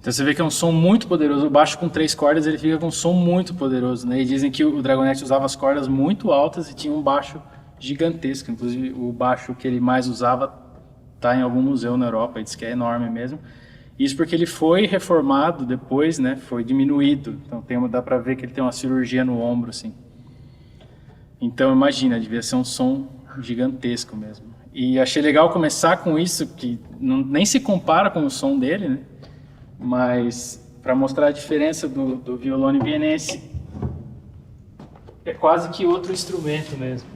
Então você vê que é um som muito poderoso. O baixo com 3 cordas, ele fica com um som muito poderoso, né? E dizem que o Dragonette usava as cordas muito altas e tinha um baixo gigantesco. Inclusive, o baixo que ele mais usava está em algum museu na Europa, e diz que é enorme mesmo. Isso porque ele foi reformado depois, né? Foi diminuído. Então dá para ver que ele tem uma cirurgia no ombro, assim. Então imagina, devia ser um som gigantesco mesmo. E achei legal começar com isso, que nem se compara com o som dele, né? Mas para mostrar a diferença do violone vienense, é quase que outro instrumento mesmo.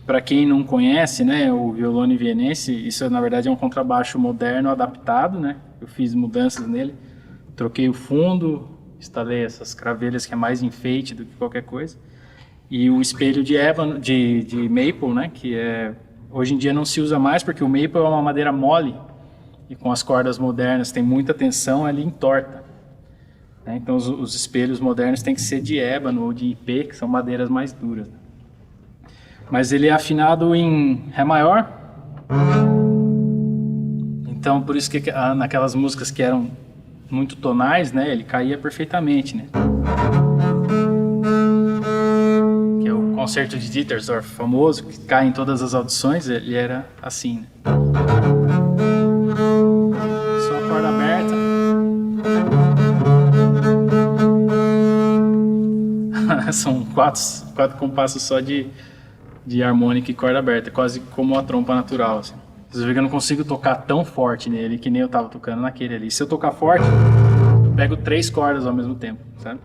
Para quem não conhece, né, o violone vienense, isso na verdade é um contrabaixo moderno adaptado, né? Eu fiz mudanças nele, troquei o fundo, instalei essas cravelhas que é mais enfeite do que qualquer coisa, e o espelho de ébano, de maple, né, que hoje em dia não se usa mais porque o maple é uma madeira mole. E com as cordas modernas tem muita tensão, ele entorta. Né? Então os espelhos modernos têm que ser de ébano ou de ipê, que são madeiras mais duras. Mas ele é afinado em Ré maior. Então por isso que naquelas músicas que eram muito tonais, né, ele caía perfeitamente. Né? Que é o concerto de Dittersdorf famoso, que cai em todas as audições, ele era assim. Né? São quatro compassos só de harmônica e corda aberta, quase como a trompa natural. Assim. Vocês veem que eu não consigo tocar tão forte nele que nem eu tava tocando naquele ali. Se eu tocar forte, eu pego 3 cordas ao mesmo tempo, sabe?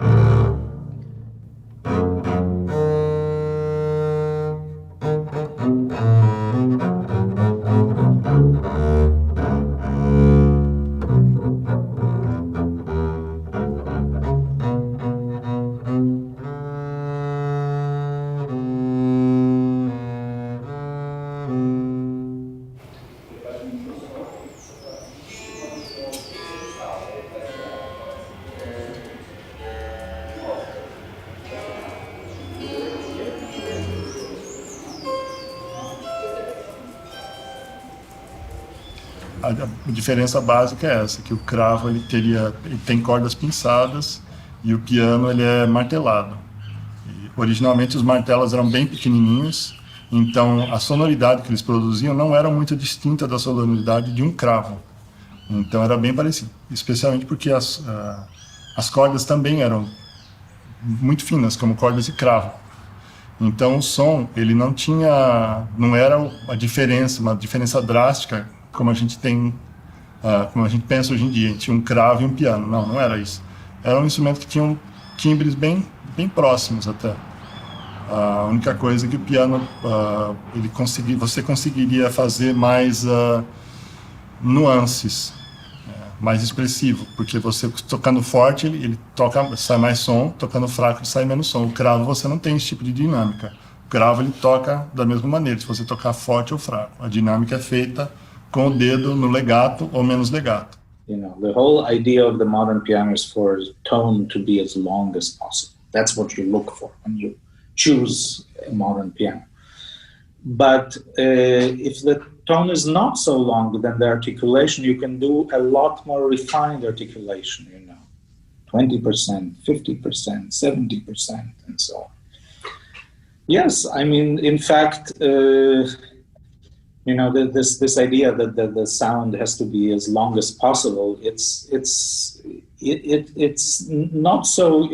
A diferença básica é essa, que o cravo ele tem cordas pinçadas e o piano ele é martelado. E, originalmente os martelos eram bem pequenininhos, então a sonoridade que eles produziam não era muito distinta da sonoridade de um cravo. Então era bem parecido, especialmente porque as cordas também eram muito finas, como cordas de cravo. Então o som ele não era uma diferença drástica como a gente tem, como a gente pensa hoje em dia, tinha um cravo e um piano. Não era isso. Era um instrumento que tinha timbres bem próximos até. A única coisa é que o piano, você conseguiria fazer mais nuances, mais expressivo, porque você tocando forte, ele sai mais som, tocando fraco, ele sai menos som. O cravo você não tem esse tipo de dinâmica. O cravo ele toca da mesma maneira, se você tocar forte ou fraco. A dinâmica é feita com o dedo no legato ou menos legato. You know, the whole idea of the modern piano is for tone to be as long as possible. That's what you look for when you choose a modern piano. But if the tone is not so long, then the articulation, you can do a lot more refined articulation, you know. 20%, 50%, 70%, and so on. Yes, I mean, in fact, this idea that the sound has to be as long as possible, it's not so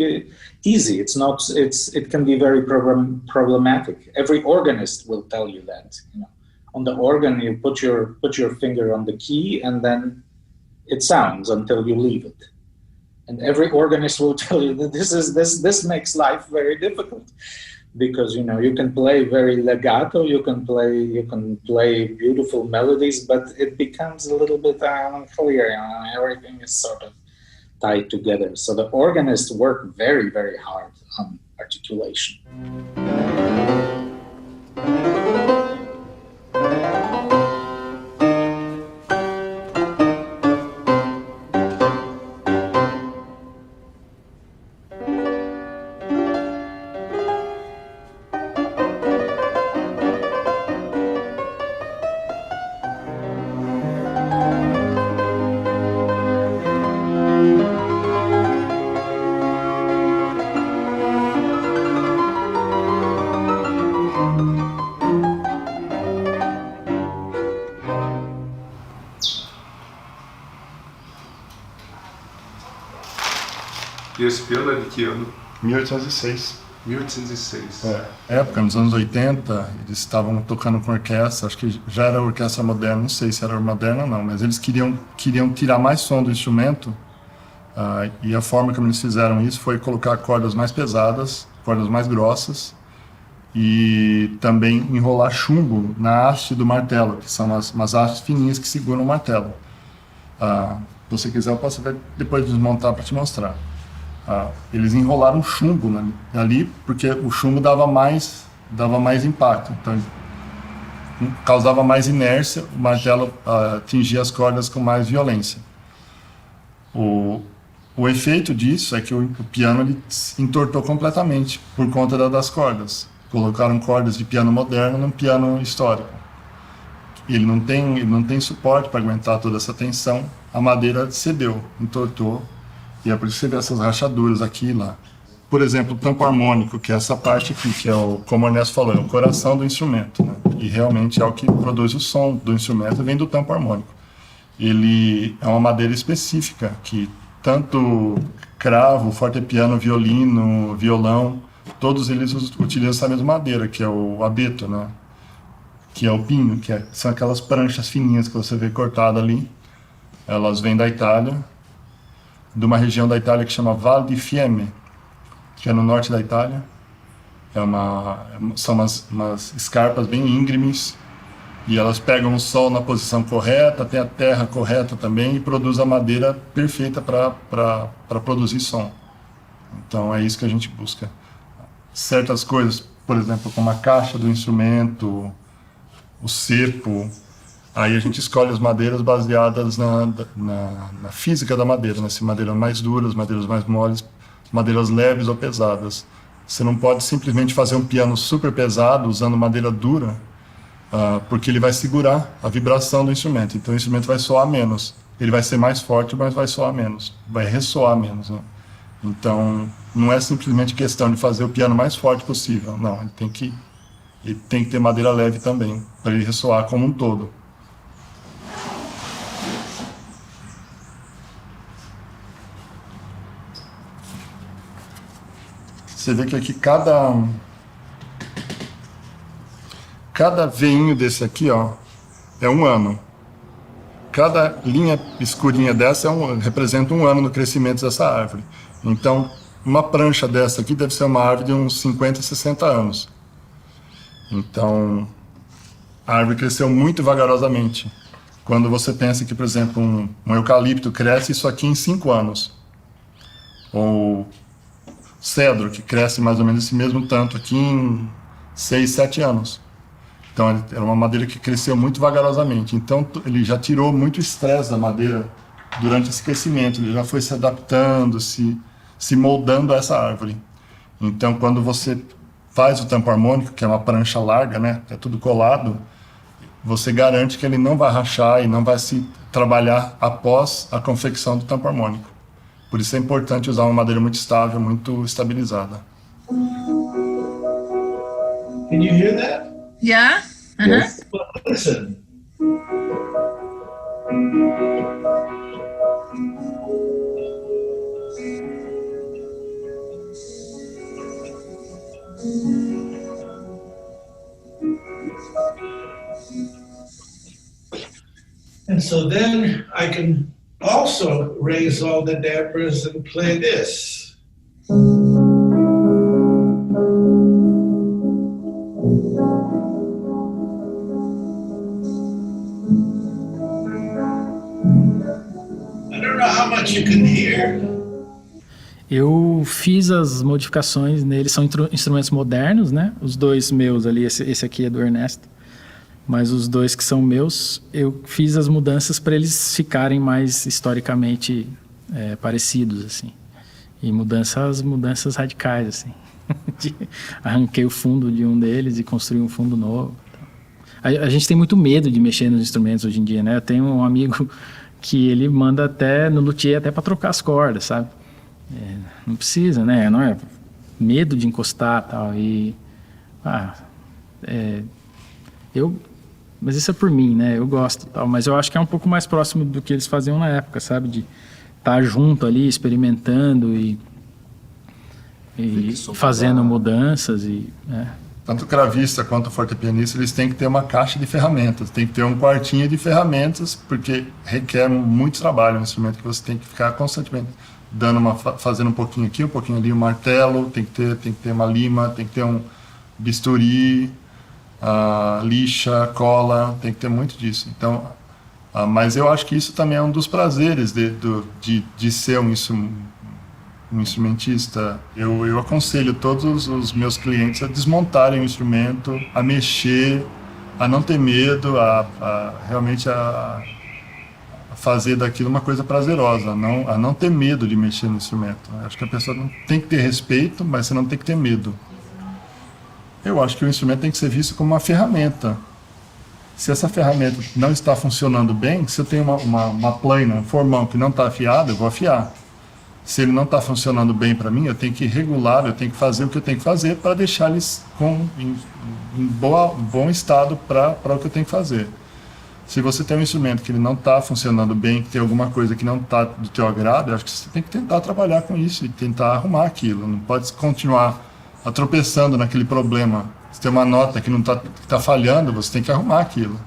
easy. It can be very problematic. Every organist will tell you that. On the organ, you put your finger on the key, and then it sounds until you leave it. And every organist will tell you that this makes life very difficult, because you can play very legato, you can play beautiful melodies, but it becomes a little bit unclear. Everything is sort of tied together. So the organists work very, very hard on articulation. E esse piano é de que ano? 1806. 1806. Época, nos anos 80, eles estavam tocando com orquestra, acho que já era orquestra moderna, não sei se era moderna ou não, mas eles queriam tirar mais som do instrumento, e a forma como eles fizeram isso foi colocar cordas mais pesadas, cordas mais grossas, e também enrolar chumbo na haste do martelo, que são umas hastes fininhas que seguram o martelo. Se você quiser, eu posso depois desmontar para te mostrar. Eles enrolaram chumbo ali, porque o chumbo dava mais impacto, então causava mais inércia, o martelo atingia as cordas com mais violência. O efeito disso é que o piano ele se entortou completamente por conta das cordas. Colocaram cordas de piano moderno num piano histórico. Ele não tem suporte para aguentar toda essa tensão, a madeira cedeu, entortou. E é por isso que você vê essas rachaduras aqui e lá. Por exemplo, o tampo harmônico, que é essa parte aqui, que é como o Ernesto falou, é o coração do instrumento, né? E realmente é o que produz o som do instrumento, vem do tampo harmônico. Ele é uma madeira específica, que tanto cravo, fortepiano, violino, violão, todos eles utilizam essa mesma madeira, que é o abeto, né? Que é o pinho, são aquelas pranchas fininhas que você vê cortadas ali. Elas vêm da Itália, de uma região da Itália que chama Val di Fiemme, que é no norte da Itália. São umas escarpas bem íngremes, e elas pegam o sol na posição correta, tem a terra correta também, e produz a madeira perfeita para produzir som. Então é isso que a gente busca. Certas coisas, por exemplo, como a caixa do instrumento, o cepo, aí a gente escolhe as madeiras baseadas na física da madeira, né? Se madeiras mais duras, madeiras mais moles, madeiras leves ou pesadas. Você não pode simplesmente fazer um piano super pesado usando madeira dura, porque ele vai segurar a vibração do instrumento. Então o instrumento vai soar menos. Ele vai ser mais forte, mas vai soar menos, vai ressoar menos, né? Então não é simplesmente questão de fazer o piano mais forte possível. Não, ele tem que ter madeira leve também, para ele ressoar como um todo. Você vê que aqui cada veinho desse aqui, ó, é um ano. Cada linha escurinha dessa representa um ano no crescimento dessa árvore. Então, uma prancha dessa aqui deve ser uma árvore de uns 50, 60 anos. Então, a árvore cresceu muito vagarosamente. Quando você pensa que, por exemplo, um eucalipto cresce isso aqui em 5 anos. Ou cedro, que cresce mais ou menos esse mesmo tanto aqui em 6, 7 anos. Então, era uma madeira que cresceu muito vagarosamente. Então, ele já tirou muito estresse da madeira durante esse crescimento. Ele já foi se adaptando, se moldando a essa árvore. Então, quando você faz o tampo harmônico, que é uma prancha larga, né, é tudo colado, você garante que ele não vai rachar e não vai se trabalhar após a confecção do tampo harmônico. Por isso é importante usar uma madeira muito estável, muito estabilizada. Can you hear that? Yeah? Yes. Listen. And so then I can also raise all the dampers and play this. I don't know how much you can hear. Eu fiz as modificações neles, são instrumentos modernos, né? Os dois meus ali, esse aqui é do Ernesto, mas os dois que são meus, eu fiz as mudanças para eles ficarem mais historicamente parecidos, assim. E mudanças radicais, assim. Arranquei o fundo de um deles e construí um fundo novo. A gente tem muito medo de mexer nos instrumentos hoje em dia, né? Eu tenho um amigo que ele manda até no luthier até para trocar as cordas, sabe? Não precisa, né? Não é medo de encostar e tal. Mas isso é por mim, né? Eu gosto tal, mas eu acho que é um pouco mais próximo do que eles faziam na época, sabe? De estar junto ali, experimentando e fazendo mudanças Tanto o cravista quanto o fortepianista, eles têm que ter uma caixa de ferramentas, tem que ter um quartinho de ferramentas, porque requer muito trabalho, um instrumento que você tem que ficar constantemente fazendo um pouquinho aqui, um pouquinho ali, um martelo, tem que ter uma lima, tem que ter um bisturi, lixa, cola, tem que ter muito disso. Então, mas eu acho que isso também é um dos prazeres de ser um instrumentista. Eu aconselho todos os meus clientes a desmontarem o instrumento, a mexer, a não ter medo, realmente a fazer daquilo uma coisa prazerosa, a não ter medo de mexer no instrumento. Acho que a pessoa não tem que ter respeito, mas você não tem que ter medo. Eu acho que o instrumento tem que ser visto como uma ferramenta. Se essa ferramenta não está funcionando bem, se eu tenho uma plana, um formão que não está afiado, eu vou afiar. Se ele não está funcionando bem para mim, eu tenho que regular, eu tenho que fazer o que eu tenho que fazer para deixar eles em bom estado para o que eu tenho que fazer. Se você tem um instrumento que ele não está funcionando bem, que tem alguma coisa que não está do teu agrado, eu acho que você tem que tentar trabalhar com isso e tentar arrumar aquilo. Não pode continuar tropeçando naquele problema. Se tem uma nota que não está falhando, você tem que arrumar aquilo.